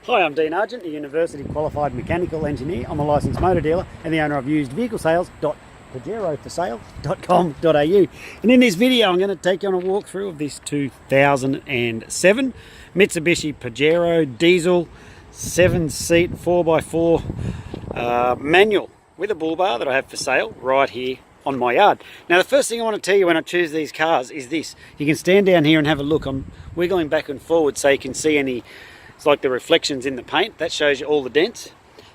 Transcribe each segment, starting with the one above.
Hi, I'm Dean Argent, a university qualified mechanical engineer. I'm a licensed motor dealer and the owner of usedvehiclesales.pajeroforsale.com.au. And in this video I'm going to take you on a walkthrough of this 2007 Mitsubishi Pajero diesel 7-seat 4x4 manual with a bull bar that I have for sale right here on my yard. Now the first thing I want to tell you when I choose these cars is this. You can stand down here and have a look. I'm wiggling back and forward so you can see any, it's like the reflections in the paint. That shows you all the dents.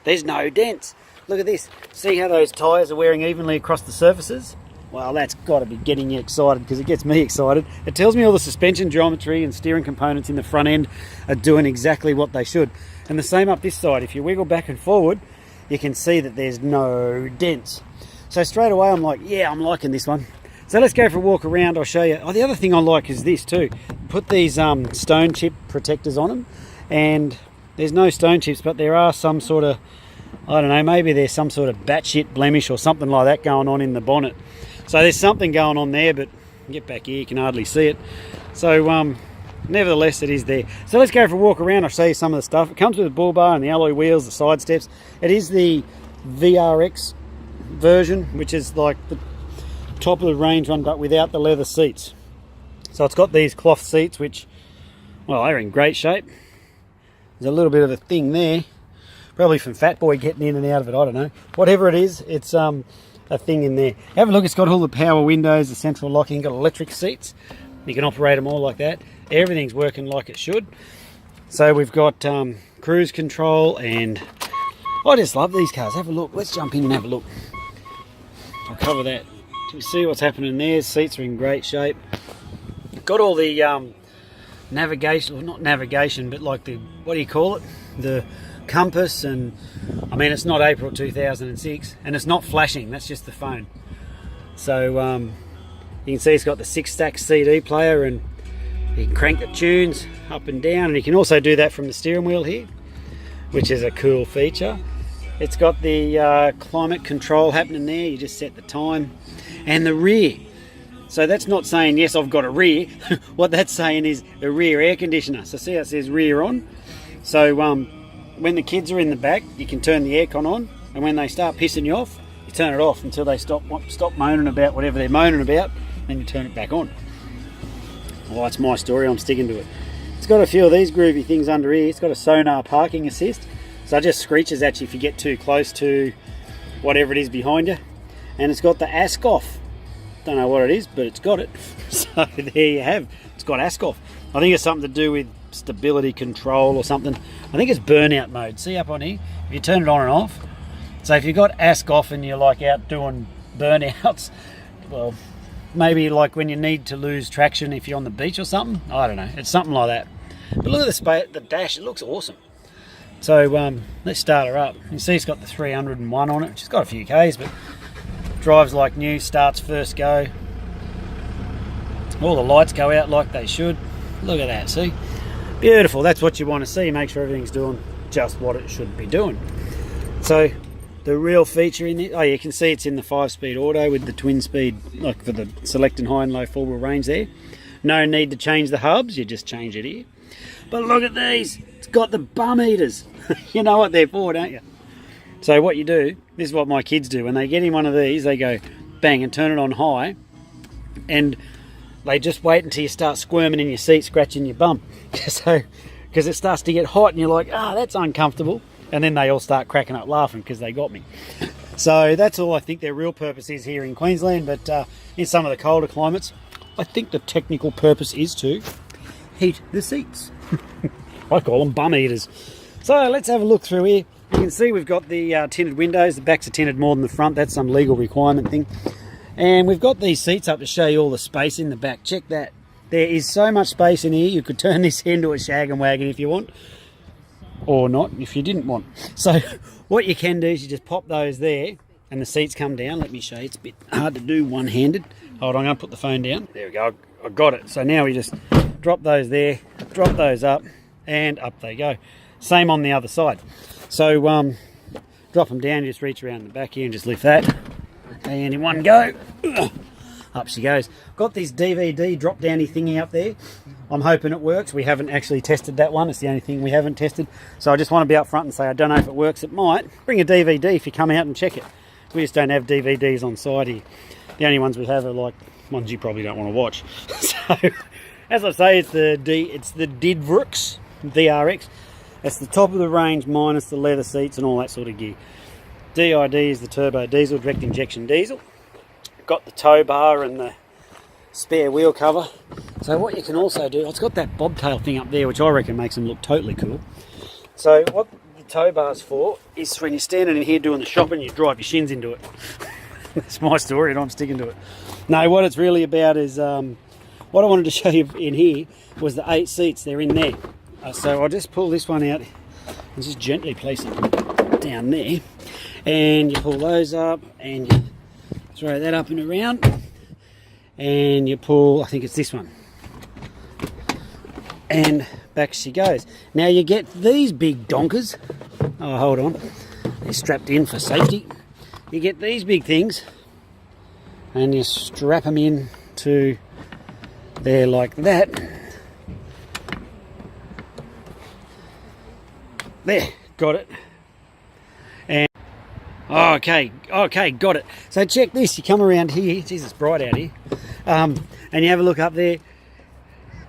There's no dents. Look at this. See how those tyres are wearing evenly across the surfaces? Well, that's got to be getting you excited because it gets me excited. It tells me all the suspension geometry and steering components in the front end are doing exactly what they should. And the same up this side. If you wiggle back and forward, you can see that there's no dents. So straight away I'm like, yeah, I'm liking this one. So let's go for a walk around. I'll show you. Oh, the other thing I like is this too. Put these stone chip protectors on them, and there's no stone chips, but there are some sort of, I don't know, maybe there's some sort of batshit blemish or something like that going on in the bonnet. So there's something going on there, but get back here, you can hardly see it. So nevertheless, it is there. So let's go for a walk around. I'll show you some of the stuff. It comes with a bull bar and the alloy wheels, the side steps. It is the VRX version, which is like the top of the range one, but without the leather seats. So it's got these cloth seats, which, well, they're in great shape. There's a little bit of a thing there, probably from Fat Boy getting in and out of it, I don't know. Whatever it is, it's a thing in there. Have a look, it's got all the power windows, the central locking, got electric seats. You can operate them all like that. Everything's working like it should. So we've got cruise control, and I just love these cars. Have a look, let's jump in and have a look. I'll cover that. You see what's happening there. Seats are in great shape. Got all the navigation, well, not navigation, but like the, what do you call it? The compass, and I mean, it's not April 2006, and it's not flashing, that's just the phone. So you can see it's got the 6-stack CD player, and you can crank the tunes up and down, and you can also do that from the steering wheel here, which is a cool feature. It's got the climate control happening there. You just set the time. And the rear. So that's not saying, yes, I've got a rear. What that's saying is a rear air conditioner. So see how it says rear on? So when the kids are in the back, you can turn the aircon on. And when they start pissing you off, you turn it off until they stop moaning about whatever they're moaning about. Then you turn it back on. Well, that's my story. I'm sticking to it. It's got a few of these groovy things under here. It's got a sonar parking assist. So it just screeches at you if you get too close to whatever it is behind you. And it's got the ask off. Don't know what it is, but it's got it. So there you have. It's got ask off. I think it's something to do with stability control or something. I think it's burnout mode. See up on here? If you turn it on and off. So if you've got ask off and you're like out doing burnouts, well, maybe like when you need to lose traction if you're on the beach or something. I don't know. It's something like that. But look at the dash. It looks awesome. So let's start her up. You can see it's got the 301 on it. She's got a few Ks, but drives like new, starts first go. All the lights go out like they should. Look at that, see? Beautiful, that's what you want to see. Make sure everything's doing just what it should be doing. So the real feature in it, oh, you can see it's in the 5-speed auto with the twin speed, like for the select and high and low 4-wheel range there. No need to change the hubs, you just change it here. But look at these, it's got the bum eaters. You know what they're for, don't you? So what you do, this is what my kids do. When they get in one of these, they go bang and turn it on high, and they just wait until you start squirming in your seat, scratching your bum. So, because it starts to get hot and you're like, ah, that's uncomfortable. And then they all start cracking up laughing because they got me. So that's all I think their real purpose is here in Queensland. But in some of the colder climates, I think the technical purpose is to heat the seats. I call them bum eaters. So let's have a look through here. You can see we've got the tinted windows. The backs are tinted more than the front. That's some legal requirement thing. And we've got these seats up to show you all the space in the back. Check that. There is so much space in here. You could turn this into a shag and wagon if you want. Or not, if you didn't want. So what you can do is you just pop those there and the seats come down. Let me show you. It's a bit hard to do one-handed. Hold on, I'm going to put the phone down. There we go. I got it. So now we just drop those there, drop those up, and up they go. Same on the other side. So drop them down, you just reach around the back here and just lift that. And in one go, up she goes. Got this DVD drop downy thingy up there. I'm hoping it works. We haven't actually tested that one. It's the only thing we haven't tested. So I just want to be up front and say I don't know if it works. It might. Bring a DVD if you come out and check it. We just don't have DVDs on site here. The only ones we have are like ones you probably don't want to watch. So as I say, it's the DRX. It's the top of the range minus the leather seats and all that sort of gear. DID is the turbo diesel, direct injection diesel. Got the tow bar and the spare wheel cover. So what you can also do, it's got that bobtail thing up there which I reckon makes them look totally cool. So what the tow bar's for is when you're standing in here doing the shopping, you drive your shins into it. That's my story and I'm sticking to it. No, what it's really about is, what I wanted to show you in here was the 8 seats, they're in there. So I'll just pull this one out and just gently place it down there. And you pull those up and you throw that up and around. And you pull, I think it's this one. And back she goes. Now you get these big donkers. Oh, hold on. They're strapped in for safety. You get these big things and you strap them in to there like that. There, got it. And okay, got it. So check this, you come around here, geez, it's bright out here, and you have a look up there.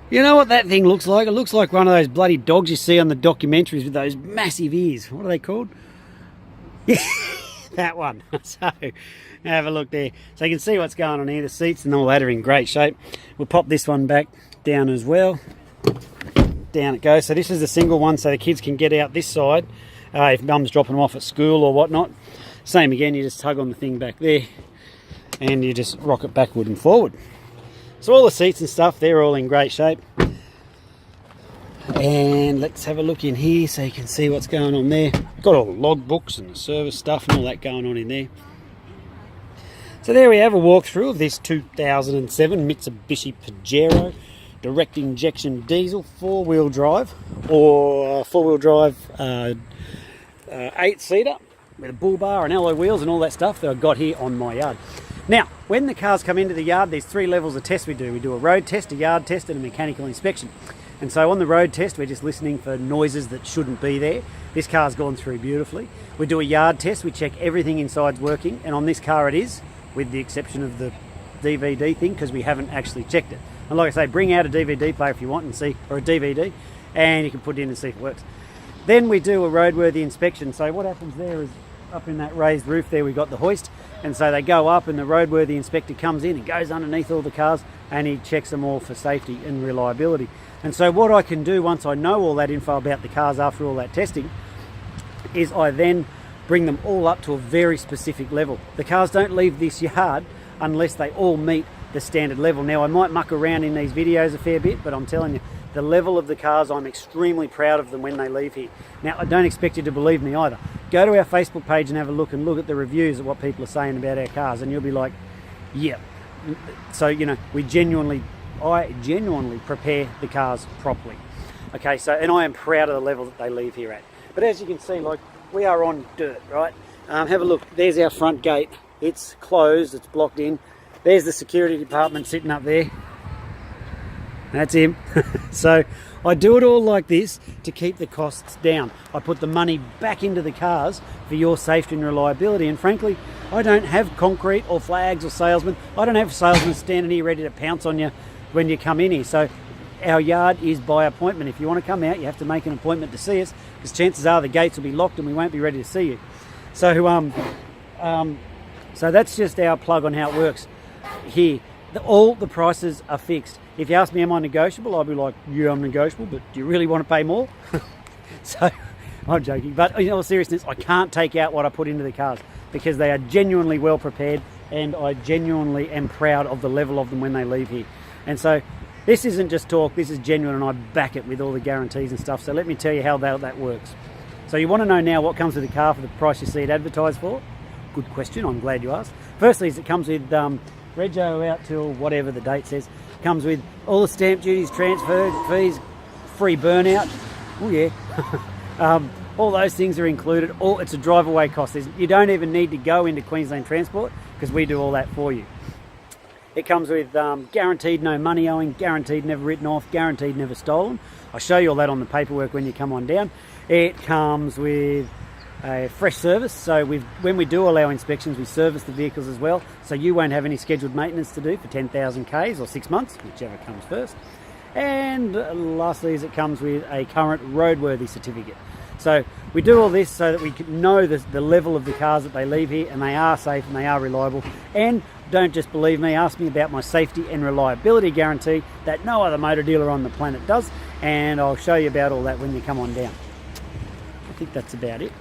You know what that thing looks like? It looks like one of those bloody dogs you see on the documentaries with those massive ears. What are they called? Yeah, that one. So have a look there. So you can see what's going on here. The seats and all that are in great shape. We'll pop this one back down as well. Down it goes. So this is the single one so the kids can get out this side if mum's dropping them off at school or whatnot. Same again, you just tug on the thing back there and you just rock it backward and forward. So all the seats and stuff, they're all in great shape. And let's have a look in here so you can see what's going on there. Got all the log books and the service stuff and all that going on in there. So there we have a walkthrough of this 2007 Mitsubishi Pajero direct injection diesel 4-wheel drive or 4-wheel drive 8-seater with a bull bar and alloy wheels and all that stuff that I've got here on my yard. Now, when the cars come into the yard, there's 3 levels of tests we do. We do a road test, a yard test and a mechanical inspection. And so on the road test, we're just listening for noises that shouldn't be there. This car's gone through beautifully. We do a yard test, we check everything inside's working, and on this car it is, with the exception of the DVD thing, because we haven't actually checked it. And like I say, bring out a DVD player if you want and see, or a DVD, and you can put it in and see if it works. Then we do a roadworthy inspection. So what happens there is, up in that raised roof there, we've got the hoist, and so they go up and the roadworthy inspector comes in and goes underneath all the cars and he checks them all for safety and reliability. And so what I can do once I know all that info about the cars after all that testing is I then bring them all up to a very specific level. The cars don't leave this yard unless they all meet the standard level. Now I might muck around in these videos a fair bit, but I'm telling you, the level of the cars, I'm extremely proud of them when they leave here. Now I don't expect you to believe me either. Go to our Facebook page and have a look and look at the reviews of what people are saying about our cars and you'll be like, yeah. So, you know, I genuinely prepare the cars properly. Okay, so, and I am proud of the level that they leave here at. But as you can see, like, we are on dirt, right? Have a look, there's our front gate. It's closed, it's blocked in. There's the security department sitting up there. That's him. So I do it all like this to keep the costs down. I put the money back into the cars for your safety and reliability. And frankly, I don't have concrete or flags or salesmen. I don't have salesmen standing here ready to pounce on you when you come in here. So our yard is by appointment. If you want to come out, you have to make an appointment to see us, because chances are the gates will be locked and we won't be ready to see you. So so that's just our plug on how it works here. All the prices are fixed. If you ask me, am I negotiable? I'll be like, yeah, I'm negotiable, but do you really want to pay more? So, I'm joking. But in all seriousness, I can't take out what I put into the cars because they are genuinely well prepared and I genuinely am proud of the level of them when they leave here. And so, this isn't just talk, this is genuine and I back it with all the guarantees and stuff. So let me tell you how that works. So you want to know now what comes with the car for the price you see it advertised for? Good question, I'm glad you asked. Firstly, it comes with rego out till whatever the date says. Comes with all the stamp duties, transfer fees, free burnout. Oh yeah. All those things are included. It's a drive away cost. You don't even need to go into Queensland Transport because we do all that for you. It comes with guaranteed no money owing, guaranteed never written off, guaranteed never stolen. I'll show you all that on the paperwork when you come on down. It comes with a fresh service, so when we do all our inspections, we service the vehicles as well, so you won't have any scheduled maintenance to do for 10,000 Ks or 6 months, whichever comes first. And lastly, is it comes with a current roadworthy certificate. So we do all this so that we can know the level of the cars that they leave here, and they are safe and they are reliable. And don't just believe me, ask me about my safety and reliability guarantee that no other motor dealer on the planet does, and I'll show you about all that when you come on down. I think that's about it.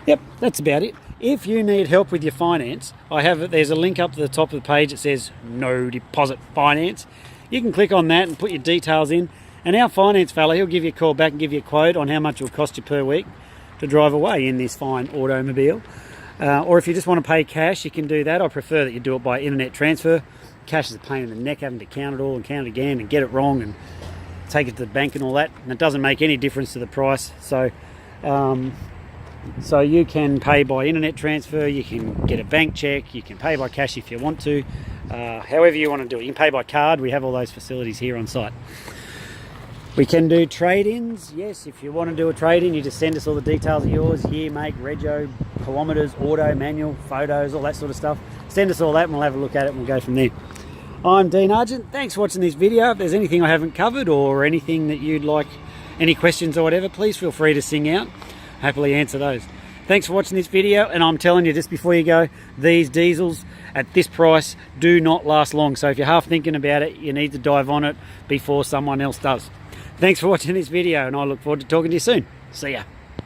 Yep, that's about it. If you need help with your finance, there's a link up to the top of the page that says no deposit finance. You can click on that and put your details in, and our finance fella, he'll give you a call back and give you a quote on how much it will cost you per week to drive away in this fine automobile. Or if you just want to pay cash, you can do that. I prefer that you do it by internet transfer. Cash is a pain in the neck, having to count it all and count it again and get it wrong and take it to the bank and all that, and it doesn't make any difference to the price. So you can pay by internet transfer, you can get a bank check, you can pay by cash if you want to, however you want to do it. You can pay by card. We have all those facilities here on site. We can do trade-ins. Yes, if you want to do a trade-in, you just send us all the details of yours, year, make, rego, kilometres, auto, manual, photos, all that sort of stuff. Send us all that and we'll have a look at it and we'll go from there. I'm Dean Argent. Thanks for watching this video. If there's anything I haven't covered or anything that you'd like, any questions or whatever, please feel free to sing out. Happily answer those. Thanks for watching this video, and I'm telling you just before you go, these diesels at this price do not last long. So if you're half thinking about it, you need to dive on it before someone else does. Thanks for watching this video, and I look forward to talking to you soon. See ya.